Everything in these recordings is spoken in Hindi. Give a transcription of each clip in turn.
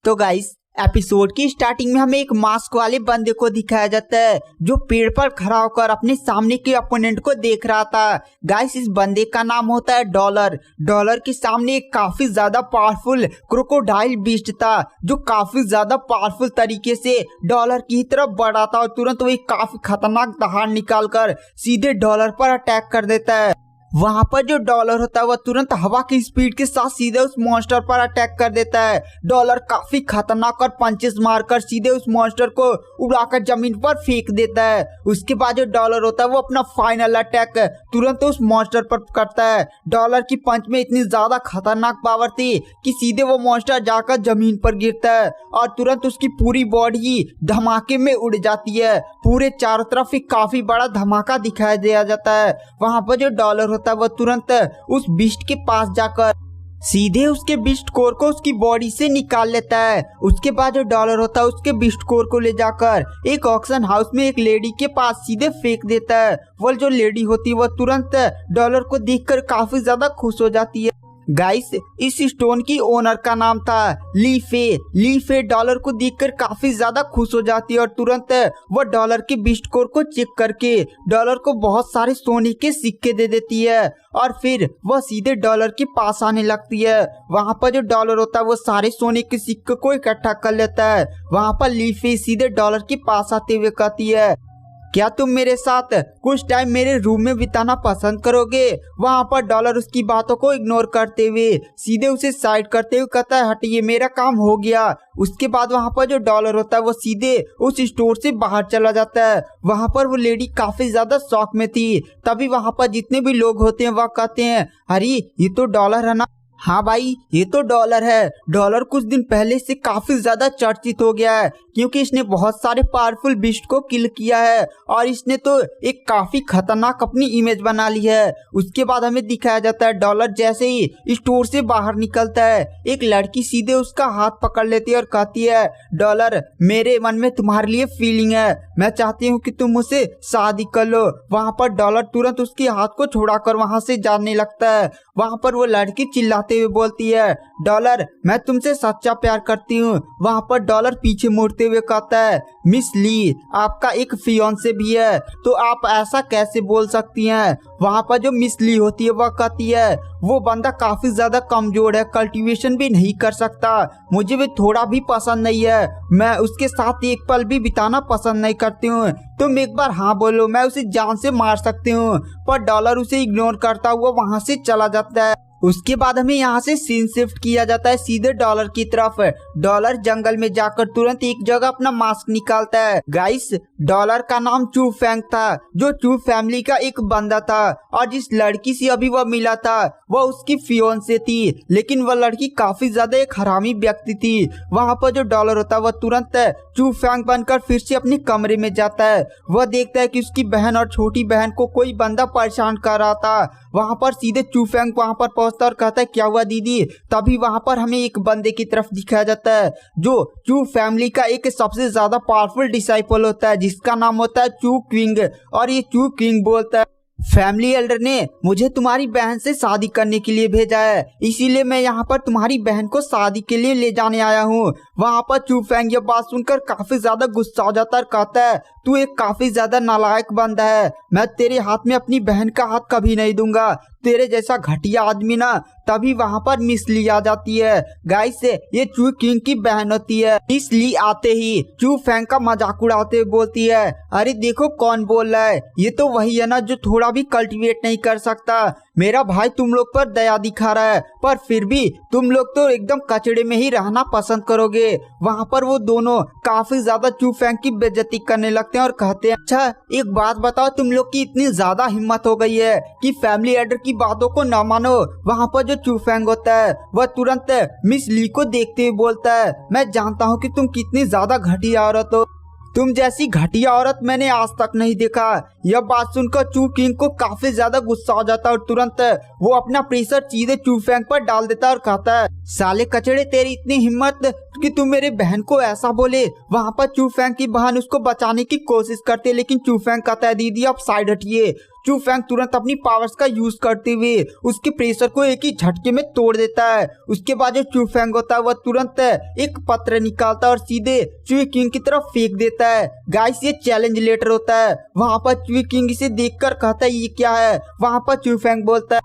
तो गाइस एपिसोड की स्टार्टिंग में हमें एक मास्क वाले बंदे को दिखाया जाता है जो पेड़ पर खड़ा होकर अपने सामने के अपोनेंट को देख रहा था। गाइस इस बंदे का नाम होता है डॉलर। डॉलर के सामने एक काफी ज्यादा पावरफुल क्रोकोडाइल बीस्ट था जो काफी ज्यादा पावरफुल तरीके से डॉलर की तरफ बढ़ा था और तुरंत वो एक काफी खतरनाक दहाड़ निकालकर सीधे डॉलर पर अटैक कर देता है। वहां पर जो डॉलर होता है वह तुरंत हवा की स्पीड के साथ सीधे उस मॉन्स्टर पर अटैक कर देता है। डॉलर काफी खतरनाक और पंचेस मारकर सीधे उस मॉन्स्टर को उड़ाकर जमीन पर फेंक देता है। उसके बाद जो डॉलर होता है वो अपना फाइनल अटैक तुरंत उस मॉन्स्टर पर करता है। डॉलर की पंच में इतनी ज्यादा खतरनाक पावर थी कि सीधे वो मॉन्स्टर जाकर जमीन पर गिरता है और तुरंत उसकी पूरी बॉडी धमाके में उड़ जाती है। पूरे चारों तरफ एक काफी बड़ा धमाका दिखाई दिया जाता है। वहां पर जो डॉलर होता है वो तुरंत उस बिस्ट के पास जाकर सीधे उसके बिस्ट कोर को उसकी बॉडी से निकाल लेता है। उसके बाद जो डॉलर होता है उसके बिस्ट कोर को ले जाकर एक ऑक्शन हाउस में एक लेडी के पास सीधे फेंक देता है। वो जो लेडी होती है वो तुरंत डॉलर को देखकर काफी ज्यादा खुश हो जाती है। गाइस इस स्टोन की ओनर का नाम था लीफे। लीफे डॉलर को देखकर काफी ज्यादा खुश हो जाती है और तुरंत वो डॉलर के बिस्ट कोर को चेक करके डॉलर को बहुत सारे सोने के सिक्के दे देती है और फिर वह सीधे डॉलर के पास आने लगती है। वहां पर जो डॉलर होता है वो सारे सोने के सिक्के को इकट्ठा कर लेता है। वहां पर लीफे सीधे डॉलर के पास आते हुए कहती है, क्या तुम मेरे साथ कुछ टाइम मेरे रूम में बिताना पसंद करोगे? वहां पर डॉलर उसकी बातों को इग्नोर करते हुए सीधे उसे साइड करते हुए कहता है, हटिए मेरा काम हो गया। उसके बाद वहां पर जो डॉलर होता है वो सीधे उस स्टोर से बाहर चला जाता है। वहां पर वो लेडी काफी ज्यादा शॉक में थी। तभी वहां पर जितने भी लोग होते हैं वह कहते हैं, अरे ये तो डॉलर है ना? हाँ भाई ये तो डॉलर है। डॉलर कुछ दिन पहले से काफी ज्यादा चर्चित हो गया है क्योंकि इसने बहुत सारे पावरफुल बीस्ट को किल किया है और इसने तो एक काफी खतरनाक अपनी इमेज बना ली है। उसके बाद हमें दिखाया जाता है डॉलर जैसे ही स्टोर से बाहर निकलता है एक लड़की सीधे उसका हाथ पकड़ लेती है और कहती है, डॉलर मेरे मन में तुम्हारे लिए फीलिंग है, मैं चाहती हूँ कि तुम मुझसे शादी कर लो। वहां पर डॉलर तुरंत उसके हाथ को छोड़ाकर वहां से जाने लगता है। वहां पर वो लड़की चिल्लाते हुए बोलती है, डॉलर मैं तुमसे सच्चा प्यार करती हूँ। वहां पर डॉलर पीछे मुड़ते हुए कहता है, मिस ली आपका एक फियांसे भी है तो आप ऐसा कैसे बोल सकती हैं? वहां पर जो मिस ली होती है वह कहती है, वो बंदा काफी ज्यादा कमजोर है, कल्टीवेशन भी नहीं कर सकता, मुझे भी थोड़ा भी पसंद नहीं है, मैं उसके साथ एक पल भी बिताना पसंद नहीं करती हूँ। तुम एक बार हाँ बोलो, मैं उसे जान से मार सकती हूँ। पर डॉलर उसे इग्नोर करता हुआ वहां से चला जाता है। उसके बाद हमें यहाँ से सीन शिफ्ट किया जाता है सीधे डॉलर की तरफ। डॉलर जंगल में जाकर तुरंत एक जगह अपना मास्क निकालता है। गाइस डॉलर का नाम चू फैंग था जो चू फैमिली का एक बंदा था और जिस लड़की से अभी वह मिला था वह उसकी फियांसे थी, लेकिन वह लड़की काफी ज्यादा एक हरामी व्यक्ति थी। वहां पर जो डॉलर होता है वह तुरंत चू फैंग बनकर फिर से अपने कमरे में जाता है। वह देखता है कि उसकी बहन और छोटी बहन को कोई बंदा परेशान कर रहा था। वहां पर सीधे चू फैंग वहां पर पहुंचता और कहता है, क्या हुआ दीदी? तभी वहां पर हमें एक बंदे की तरफ दिखाया जाता है जो चू फैमिली का एक सबसे ज्यादा पावरफुल डिसाइपल होता है जिसका नाम होता है चू क्विंग। और ये चू क्विंग बोलता है, फैमिली एल्डर ने मुझे तुम्हारी बहन से शादी करने के लिए भेजा है, इसीलिए मैं यहाँ पर तुम्हारी बहन को शादी के लिए ले जाने आया हूँ। वहाँ पर चू फैंग ये बात सुनकर काफी ज्यादा गुस्सा हो जाता है और कहता है, तू एक काफी ज्यादा नालायक बंदा है, मैं तेरे हाथ में अपनी बहन का हाथ कभी नहीं दूंगा, तेरे जैसा घटिया आदमी ना। तभी वहां पर मिस ली आ जाती है। गाइस ये चू किंग की बहन होती है। मिस ली आते ही चू फैंग का मजाक उड़ाते हुए बोलती है, अरे देखो कौन बोल रहा है, ये तो वही है ना जो थोड़ा भी कल्टीवेट नहीं कर सकता। मेरा भाई तुम लोग पर दया दिखा रहा है पर फिर भी तुम लोग तो एकदम कचड़े में ही रहना पसंद करोगे। वहां पर वो दोनों काफी ज्यादा चू फैंग की बेइज्जती करने लगते हैं और कहते हैं, अच्छा एक बात बताओ, तुम लोग की इतनी ज्यादा हिम्मत हो गई है कि फैमिली एल्डर की बातों को न मानो। वहां पर जो चू फैंग होता है वह तुरंत मिस ली को देखते हुए बोलता है, मैं जानता हूँ कि तुम कितनी ज्यादा घटिया औरत हो, तुम जैसी घटिया औरत मैंने आज तक नहीं देखा। यह बात सुनकर चू किंग को काफी ज्यादा गुस्सा हो जाता है और तुरंत वो अपना प्रेशर सीधे चू फैंग पर डाल देता है और कहता है, साले कचड़े तेरी इतनी हिम्मत, कि तुम मेरे बहन को ऐसा बोले। वहाँ पर चू फेंग की बहन उसको बचाने की कोशिश करते, लेकिन चू फेंग कहता है दीदी आप साइड हटिए। चू फेंग तुरंत अपनी पावर्स का यूज करते हुए उसके प्रेशर को एक ही झटके में तोड़ देता है। उसके बाद जो चू फेंग होता है वह तुरंत एक पत्र निकालता है और सीधे चुई किंग की तरफ फेंक देता है। गाइस ये चैलेंज लेटर होता है। वहाँ पर चुई किंग इसे देखकर कहता है ये क्या है। वहाँ पर चू फेंग बोलता है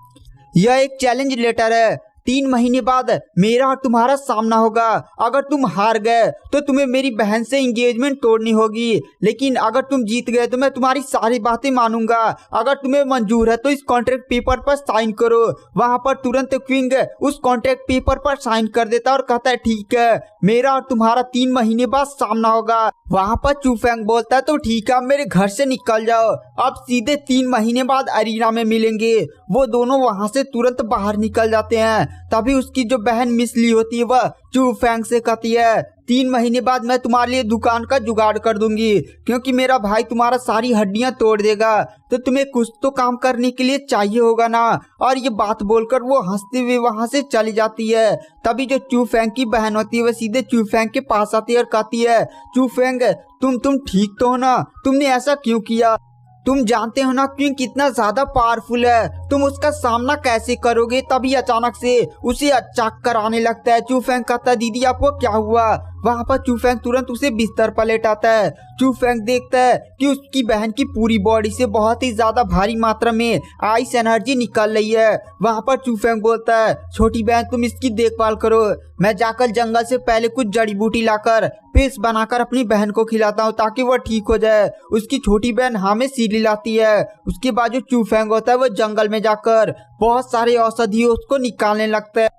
यह एक चैलेंज लेटर है, 3 महीने बाद मेरा और तुम्हारा सामना होगा। अगर तुम हार गए तो तुम्हें मेरी बहन से एंगेजमेंट तोड़नी होगी, लेकिन अगर तुम जीत गए तो मैं तुम्हारी सारी बातें मानूंगा। अगर तुम्हें मंजूर है तो इस कॉन्ट्रैक्ट पेपर पर साइन करो। वहाँ पर तुरंत क्विंग उस कॉन्ट्रैक्ट पेपर पर साइन कर देता और कहता है ठीक है, मेरा और तुम्हारा 3 महीने बाद सामना होगा। वहाँ पर चू फेंग बोलता है तो ठीक है, मेरे घर से निकल जाओ, अब सीधे 3 महीने बाद अरीना में मिलेंगे। वो दोनों वहाँ से तुरंत बाहर निकल जाते हैं। तभी उसकी जो बहन मिस ली होती है वह चू फेंग से कहती है 3 महीने बाद मैं तुम्हारे लिए दुकान का जुगाड़ कर दूंगी, क्योंकि मेरा भाई तुम्हारा सारी हड्डियां तोड़ देगा, तो तुम्हें कुछ तो काम करने के लिए चाहिए होगा ना। और ये बात बोलकर वो हंसते हुए वहां से चली जाती है। तभी जो चू फेंग की बहन होती है वह सीधे चू फेंग के पास आती है और कहती है चू फेंग तुम ठीक तो हो ना, तुमने ऐसा क्यों किया? तुम जानते हो ना क्विंग कितना ज्यादा पावरफुल है, तुम उसका सामना कैसे करोगे? तभी अचानक से उसे चक्कर आने लगता है। चू फेंग कहता है दीदी आपको क्या हुआ? वहाँ पर चू फेंग तुरंत उसे बिस्तर पर लेटाता है। चू फेंग देखता है कि उसकी बहन की पूरी बॉडी से बहुत ही ज्यादा भारी मात्रा में आइस एनर्जी निकल रही है। वहाँ पर चू फेंग बोलता है छोटी बहन तुम इसकी देखभाल करो, मैं जाकर जंगल से पहले कुछ जड़ी बूटी लाकर पेस्ट बनाकर अपनी बहन को खिलाता हूँ ताकि वह ठीक हो जाए। उसकी छोटी बहन हाँ में सीढ़ी लाती है। उसके बाद जो चू फेंग होता है वह जंगल में जाकर बहुत सारे औषधि उसको निकालने लगता है।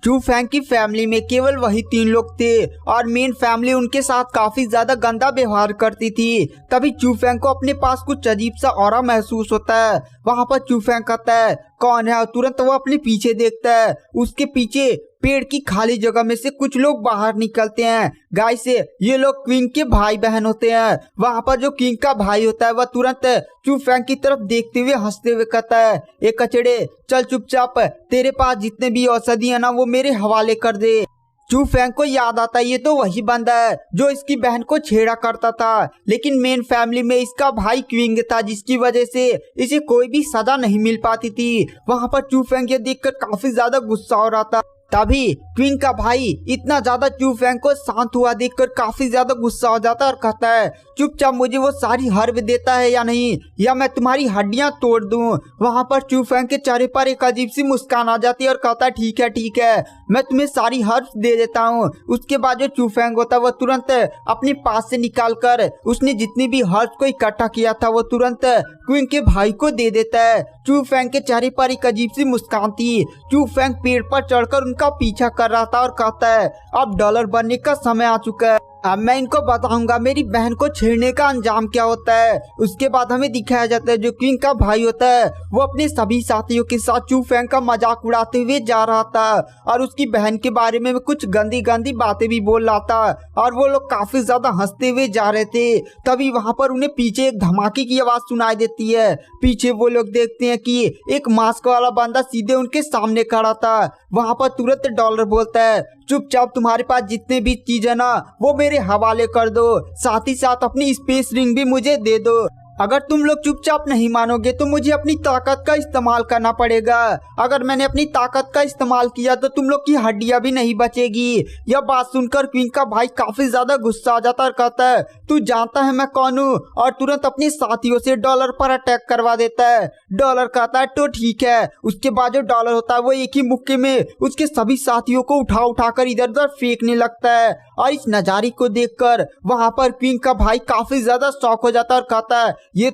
चू फेंग की फैमिली में केवल वही 3 लोग थे और मेन फैमिली उनके साथ काफी ज्यादा गंदा व्यवहार करती थी। तभी चू फेंग को अपने पास कुछ अजीब सा ऑरा महसूस होता है। वहाँ पर चू फेंग कहता है कौन है? तुरंत वो अपने पीछे देखता है। उसके पीछे पेड़ की खाली जगह में से कुछ लोग बाहर निकलते हैं। गाइस ये लोग क्विंग के भाई बहन होते हैं। वहाँ पर जो किंग का भाई होता है वह तुरंत चू फेंग की तरफ देखते हुए हंसते हुए कहता है एक कचड़े चल चुपचाप, तेरे पास जितने भी औषधि है ना वो मेरे हवाले कर दे। चू फेंग को याद आता है ये तो वही बंदा है जो इसकी बहन को छेड़ा करता था, लेकिन मेन फैमिली में इसका भाई क्विंग था जिसकी वजह से इसे कोई भी सजा नहीं मिल पाती थी। वहाँ पर चू फेंग ये देखकर काफी ज्यादा गुस्सा हो रहा था। तभी क्विंग का भाई इतना ज्यादा चू फेंग को शांत हुआ देखकर काफी ज्यादा गुस्सा हो जाता है और कहता है चुपचाप मुझे वो सारी हर्ब देता है या नहीं, या मैं तुम्हारी हड्डियां तोड़ दूं। वहाँ पर चू फेंग के चेहरे पर एक अजीब सी मुस्कान आ जाती है और कहता है ठीक है मैं तुम्हें सारी हर्ब दे देता हूँ। उसके बाद जो चू फेंग होता है वह तुरंत अपने पास से निकाल कर उसने जितनी भी हर्ब को इकट्ठा किया था वो तुरंत क्विंग के भाई को दे देता है। चू फेंग के चेहरे पर एक अजीब सी मुस्कान थी। चू फेंग पेड़ पर चढ़कर उनका पीछा कर रहा था और कहता है अब डॉलर बनने का समय आ चुका है, अब मैं इनको बताऊंगा मेरी बहन को छेड़ने का अंजाम क्या होता है। उसके बाद हमें दिखाया जाता है जो क्विंग का भाई होता है वो अपने सभी साथियों के साथ चू फेंग का मजाक उड़ाते हुए जा रहा था और उसकी बहन के बारे में कुछ गंदी गंदी बातें भी बोल रहा था और वो लोग काफी ज्यादा हंसते हुए जा रहे थे। तभी वहाँ पर उन्हें पीछे एक धमाके की आवाज सुनाई देती है। पीछे वो लोग देखते हैं कि एक मास्क वाला बंदा सीधे उनके सामने खड़ा था। वहाँ पर तुरंत डॉलर बोलता है चुपचाप तुम्हारे पास जितने भी चीज है ना वो मेरे हवाले कर दो, साथ ही साथ अपनी स्पेस रिंग भी मुझे दे दो। अगर तुम लोग चुपचाप नहीं मानोगे तो मुझे अपनी ताकत का इस्तेमाल करना पड़ेगा। अगर मैंने अपनी ताकत का इस्तेमाल किया तो तुम लोग की हड्डियां भी नहीं बचेगी। यह बात सुनकर क्विंग का भाई काफी ज्यादा गुस्सा आ जाता है और कहता है तू जानता है मैं कौन हूँ, और तुरंत अपने साथियों से डॉलर पर अटैक करवा देता है। डॉलर कहता है तो ठीक है। उसके बाद जो डॉलर होता है वो एक ही मुक्के में उसके सभी साथियों को उठा कर इधर उधर फेंकने लगता है और इस नजारे को देखकर वहां पर क्विंग का भाई काफी ज्यादा शॉक हो जाता है और कहता है ये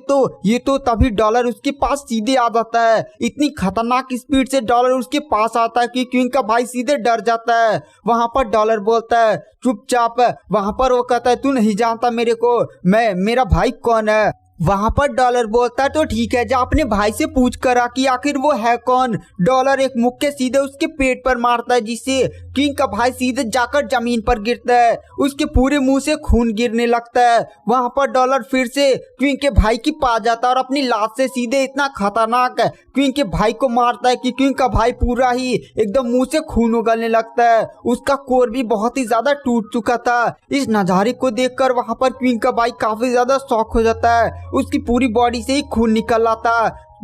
तो तभी डॉलर उसके पास सीधे आ जाता है। इतनी खतरनाक स्पीड से डॉलर उसके पास आता है कि क्विंग का भाई सीधे डर जाता है। वहां पर डॉलर बोलता है चुपचाप। वहां पर वो कहता है तू नहीं जानता मेरे को, मेरा भाई कौन है। वहाँ पर डॉलर बोलता है तो ठीक है, जा अपने भाई से पूछ कर आ कि आखिर वो है कौन। डॉलर एक मुक्के सीधे उसके पेट पर मारता है, जिससे किंग का भाई सीधे जाकर जमीन पर गिरता है। उसके पूरे मुंह से खून गिरने लगता है। वहाँ पर डॉलर फिर से क्वीन के भाई की पास जाता है और अपनी लात से सीधे इतना खतरनाक क्वीन के भाई को मारता है कि क्वीन का भाई पूरा ही एकदम मुंह से खून उगलने लगता है। उसका कोर भी बहुत ही ज्यादा टूट चुका था। इस नजारे को देखकर वहाँ पर क्वीन का भाई काफी ज्यादा शॉक हो जाता है। उसकी पूरी बॉडी से ही खून निकल आता।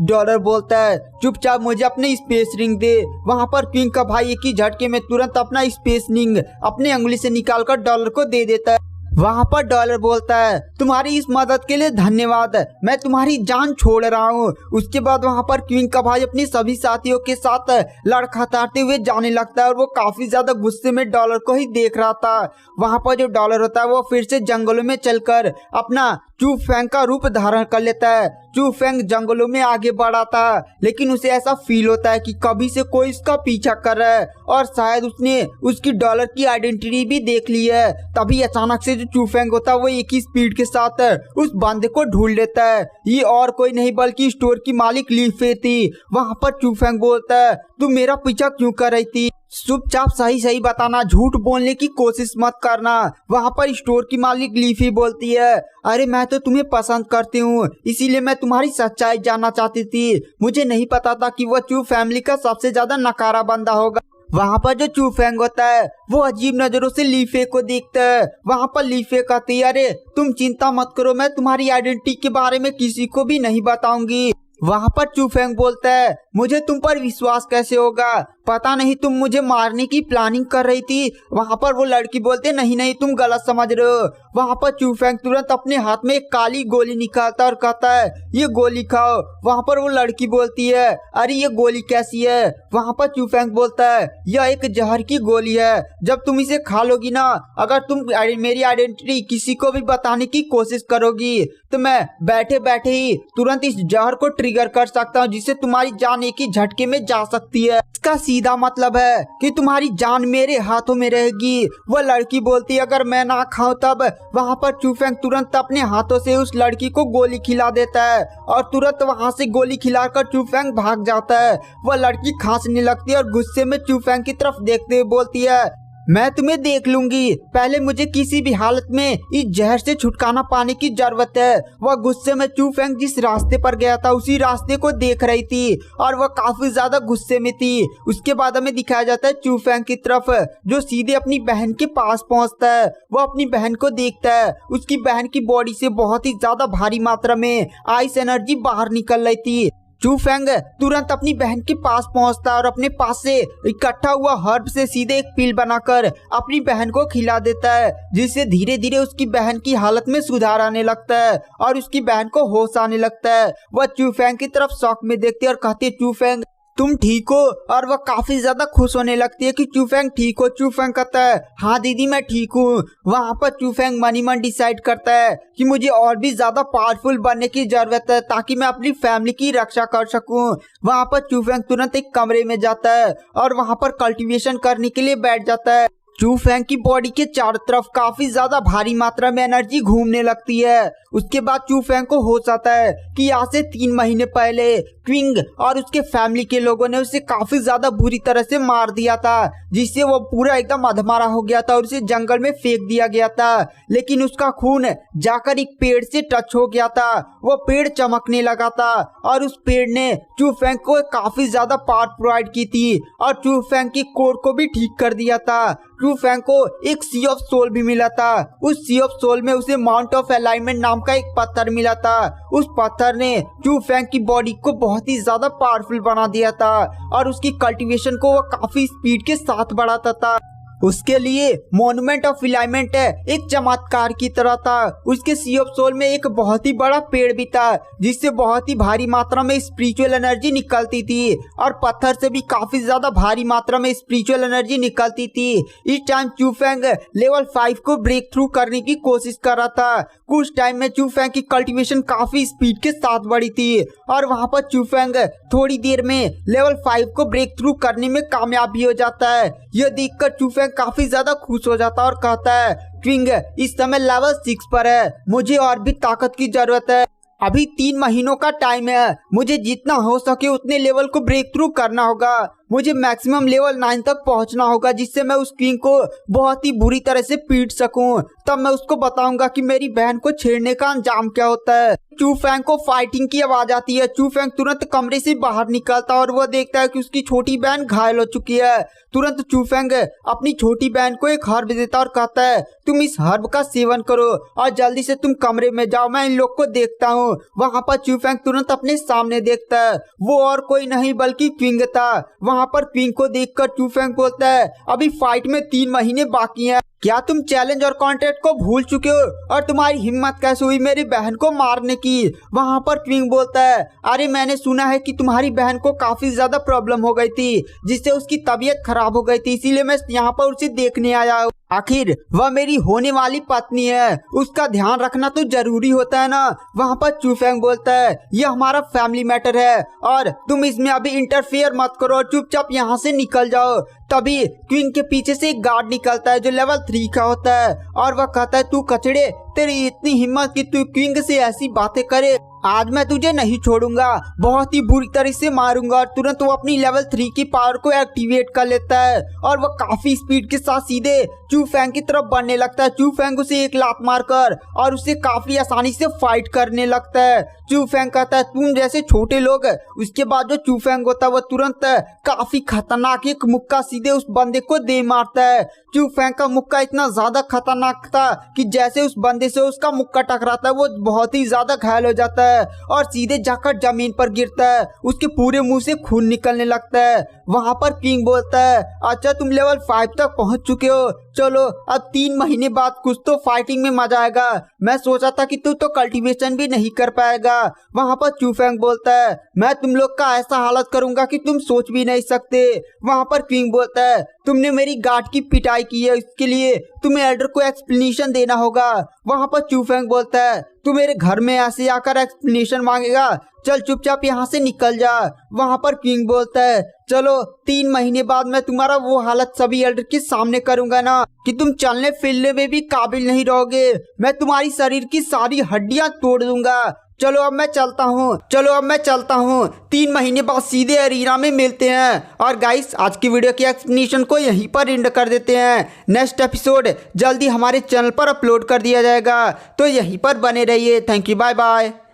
डॉलर बोलता है चुपचाप मुझे अपने स्पेस रिंग दे। वहाँ पर क्वीन का भाई एक ही झटके में तुरंत अपना स्पेस रिंग अपने अंगुली से निकालकर डॉलर को दे देता है। वहाँ पर डॉलर बोलता है तुम्हारी इस मदद के लिए धन्यवाद, मैं तुम्हारी जान छोड़ रहा हूँ। उसके बाद वहाँ पर क्वीन का भाई अपने सभी साथियों के साथ लड़खड़ाते हुए जाने लगता है और वो काफी ज्यादा गुस्से में डॉलर को ही देख रहा था। वहाँ पर जो डॉलर होता है वो फिर से जंगलों में चलकर अपना चू फेंग का रूप धारण कर लेता है। चू फेंग जंगलों में आगे बढ़ा था, लेकिन उसे ऐसा फील होता है कि कभी से कोई इसका पीछा कर रहा है और शायद उसने उसकी डॉलर की आइडेंटिटी भी देख ली है। तभी अचानक से जो चू फेंग होता है वो एक ही स्पीड के साथ उस बंदे को ढूंढ लेता है। ये और कोई नहीं बल्कि स्टोर की मालिक ली फे थी। वहाँ पर चू फेंग बोलता है तू मेरा पीछा क्यों कर रही थी, चुपचाप सही सही बताना, झूठ बोलने की कोशिश मत करना। वहाँ पर स्टोर की मालिक लीफी बोलती है अरे मैं तो तुम्हें पसंद करती हूँ, इसीलिए मैं तुम्हारी सच्चाई जानना चाहती थी। मुझे नहीं पता था कि वह चू फैमिली का सबसे ज्यादा नकारा बंदा होगा। वहाँ पर जो चू फेंग होता है वो अजीब नजरों से लीफे को देखता है। वहाँ पर लीफे कहती है अरे तुम चिंता मत करो, मैं तुम्हारी आइडेंटिटी के बारे में किसी को भी नहीं बताऊंगी। वहाँ पर चू फेंग बोलता है मुझे तुम पर विश्वास कैसे होगा, पता नहीं तुम मुझे मारने की प्लानिंग कर रही थी। वहाँ पर वो लड़की बोलते नहीं नहीं तुम गलत समझ रहे हो। वहाँ पर चू फेंग तुरंत अपने हाथ में एक काली गोली निकालता और कहता है ये गोली खाओ। वहाँ पर वो लड़की बोलती है अरे ये गोली कैसी है। वहाँ पर चू फेंग बोलता है यह एक जहर की गोली है, जब तुम इसे खा लोगी ना, अगर तुम मेरी आइडेंटिटी किसी को भी बताने की कोशिश करोगी तो मैं बैठे बैठे ही तुरंत इस जहर को ट्रिगर कर सकता हूँ, जिससे तुम्हारी जान एक ही झटके में जा सकती है। इसका सीधा मतलब है कि तुम्हारी जान मेरे हाथों में रहेगी। वह लड़की बोलती है अगर मैं ना खाऊं तब। वहाँ पर चू फेंग तुरंत अपने हाथों से उस लड़की को गोली खिला देता है और तुरंत वहाँ से गोली खिलाकर चू फेंग भाग जाता है। वह लड़की खांसने लगती है और गुस्से में चू फेंग की तरफ देखते हुए बोलती है मैं तुम्हें देख लूंगी, पहले मुझे किसी भी हालत में इस जहर से छुटकारा पाने की जरूरत है। वह गुस्से में चू फेंग जिस रास्ते पर गया था उसी रास्ते को देख रही थी और वह काफी ज्यादा गुस्से में थी। उसके बाद हमें दिखाया जाता है चू फेंग की तरफ जो सीधे अपनी बहन के पास पहुंचता है। वह अपनी बहन को देखता है, उसकी बहन की बॉडी से बहुत ही ज्यादा भारी मात्रा में आइस एनर्जी बाहर निकल रही थी। चू फेंग तुरंत अपनी बहन के पास पहुंचता है और अपने पास से इकट्ठा हुआ हर्ब से सीधे एक पिल बनाकर अपनी बहन को खिला देता है, जिससे धीरे धीरे उसकी बहन की हालत में सुधार आने लगता है और उसकी बहन को होश आने लगता है। वह चू फेंग की तरफ शौक में देखती है और कहती है चू फेंग तुम ठीक हो, और वह काफी ज्यादा खुश होने लगती है कि चू फेंग ठीक हो। चू फेंग कहता है हाँ दीदी मैं ठीक हूँ। वहाँ पर चू फेंग मन ही मन डिसाइड करता है कि मुझे और भी ज्यादा पावरफुल बनने की जरूरत है ताकि मैं अपनी फैमिली की रक्षा कर सकूं। वहाँ पर चू फेंग तुरंत एक कमरे में जाता है और वहाँ पर कल्टीवेशन करने के लिए बैठ जाता है। चू फेंग की बॉडी के चारों तरफ काफी ज्यादा भारी मात्रा में एनर्जी घूमने लगती है। उसके बाद चू फेंग को होश आता है कि आज से 3 महीने पहले क्विंग और उसके फैमिली के लोगों ने उसे काफी ज्यादा बुरी तरह से मार दिया था, जिससे वो पूरा एकदम अधमरा हो गया था और उसे जंगल में फेंक दिया गया था। लेकिन उसका खून जाकर एक पेड़ से टच हो गया था, वो पेड़ चमकने लगा था और उस पेड़ ने चू फेंग को काफी ज्यादा पावर प्रोवाइड की थी और चू फेंग की कोर को भी ठीक कर दिया था। चू फेंग को एक सी ऑफ सोल भी मिला था। उस सी ऑफ सोल में उसे माउंट ऑफ अलाइनमेंट नाम का एक पत्थर मिला था। उस पत्थर ने चू फेंग की बॉडी को बहुत ही ज्यादा पावरफुल बना दिया था और उसकी कल्टीवेशन को वो काफी स्पीड के साथ बढ़ाता था। उसके लिए मॉन्यूमेंट ऑफ अलाइनमेंट एक चमत्कार की तरह था। उसके सी ऑफ सोल में एक बहुत ही बड़ा पेड़ भी था जिससे बहुत ही भारी मात्रा में स्पिरिचुअल एनर्जी निकलती थी और पत्थर से भी काफी ज्यादा भारी मात्रा में स्पिरिचुअल एनर्जी निकलती थी। इस टाइम चू फेंग लेवल 5 को ब्रेक थ्रू करने की कोशिश कर रहा था। कुछ टाइम में चू फेंग की कल्टीवेशन काफी स्पीड के साथ बढ़ी थी और वहाँ पर चू फेंग थोड़ी देर में लेवल 5 को ब्रेक थ्रू करने में कामयाब भी हो जाता है। यह देखकर चू फेंग काफी ज्यादा खुश हो जाता है और कहता है क्विंग इस समय लेवल 6 पर है, मुझे और भी ताकत की जरूरत है। अभी 3 महीनों का टाइम है, मुझे जितना हो सके उतने लेवल को ब्रेक थ्रू करना होगा। मुझे मैक्सिमम लेवल 9 तक पहुंचना होगा, जिससे मैं उस क्वीन को बहुत ही बुरी तरह से पीट सकूं। तब मैं उसको बताऊंगा कि मेरी बहन को छेड़ने का अंजाम क्या होता है। चू फेंग को फाइटिंग की आवाज आती है। चू फेंग तुरंत कमरे से बाहर निकलता है और वह देखता है कि उसकी छोटी बहन घायल हो चुकी है। तुरंत चू फेंग अपनी छोटी बहन को एक हर्ब देता और कहता है, तुम इस हर्ब का सेवन करो और जल्दी से तुम कमरे में जाओ, मैं इन लोग को देखता हूँ। वहाँ पर चू फेंग तुरंत अपने सामने देखता है, वो और कोई नहीं बल्कि क्विंग था। वहाँ पर क्विंग को देखकर चू फेंग बोलता है, अभी फाइट में 3 महीने बाकी हैं। क्या तुम चैलेंज और कॉन्ट्रैक्ट को भूल चुके हो और तुम्हारी हिम्मत कैसे हुई मेरी बहन को मारने की? वहाँ पर क्विंग बोलता है, अरे मैंने सुना है कि तुम्हारी बहन को काफी ज्यादा प्रॉब्लम हो गई थी, जिससे उसकी तबीयत खराब हो गई थी, इसीलिए मैं यहाँ पर उसे देखने आया हूँ। आखिर वह मेरी होने वाली पत्नी है, उसका ध्यान रखना तो जरूरी होता है ना। वहाँ पर चू फेंग बोलता है, यह हमारा फैमिली मैटर है और तुम इसमें अभी इंटरफेयर मत करो, चुपचाप यहाँ से निकल जाओ। तभी क्वीन के पीछे से एक गार्ड निकलता है जो लेवल 3 का होता है और वह कहता है, तू कचड़े, तेरी इतनी हिम्मत कि तू क्वीन से ऐसी बातें करे, आज मैं तुझे नहीं छोड़ूंगा, बहुत ही बुरी तरह से मारूंगा। और तुरंत वो अपनी लेवल 3 की पावर को एक्टिवेट कर लेता है और वह काफी स्पीड के साथ सीधे चू फेंग की तरफ बढ़ने लगता है। चू फेंग उसे एक लात मारकर और उसे काफी आसानी से फाइट करने लगता है। चू फेंग कहता है, तुम जैसे छोटे लोग। उसके बाद जो चू फेंग होता है वो तुरंत काफी खतरनाक एक मुक्का सीधे उस बंदे को दे मारता है। चू फेंग का मुक्का इतना ज्यादा खतरनाक था कि जैसे उस बंदे से उसका मुक्का टकराता है वो बहुत ही ज्यादा घायल हो जाता है और सीधे जाकर जमीन पर गिरता है। उसके पूरे मुंह से खून निकलने लगता है। वहां पर किंग बोलता है, अच्छा तुम लेवल 5 तक पहुंच चुके हो, चलो अब 3 महीने बाद कुछ तो फाइटिंग में मजा आएगा। मैं सोचा था कि तू तो कल्टीवेशन भी नहीं कर पाएगा। वहां पर चू फेंग बोलता है, मैं तुम लोग का ऐसा हालत करूंगा कि तुम सोच भी नहीं सकते। वहां पर किंग बोलता है, तुमने मेरी गार्ड की पिटाई की है, इसके लिए तुम्हें एल्डर को एक्सप्लेनेशन देना होगा। वहां पर चू फेंग बोलता है, तू मेरे घर में ऐसे आकर एक्सप्लेनेशन मांगेगा, चल चुपचाप यहाँ से निकल जा। वहां पर किंग बोलता है, चलो 3 महीने बाद मैं तुम्हारा वो हालत सभी एल्डर के सामने करूंगा ना कि तुम चलने फिरने में भी काबिल नहीं रहोगे। मैं तुम्हारी शरीर की सारी हड्डियां तोड़ दूंगा। चलो अब मैं चलता हूँ। 3 महीने बाद सीधे अरीना में मिलते हैं। और गाइस, आज की वीडियो की एक्सप्लेनेशन को यहीं पर एंड कर देते हैं। नेक्स्ट एपिसोड जल्दी हमारे चैनल पर अपलोड कर दिया जाएगा, तो यहीं पर बने रहिए। Thank you, bye bye.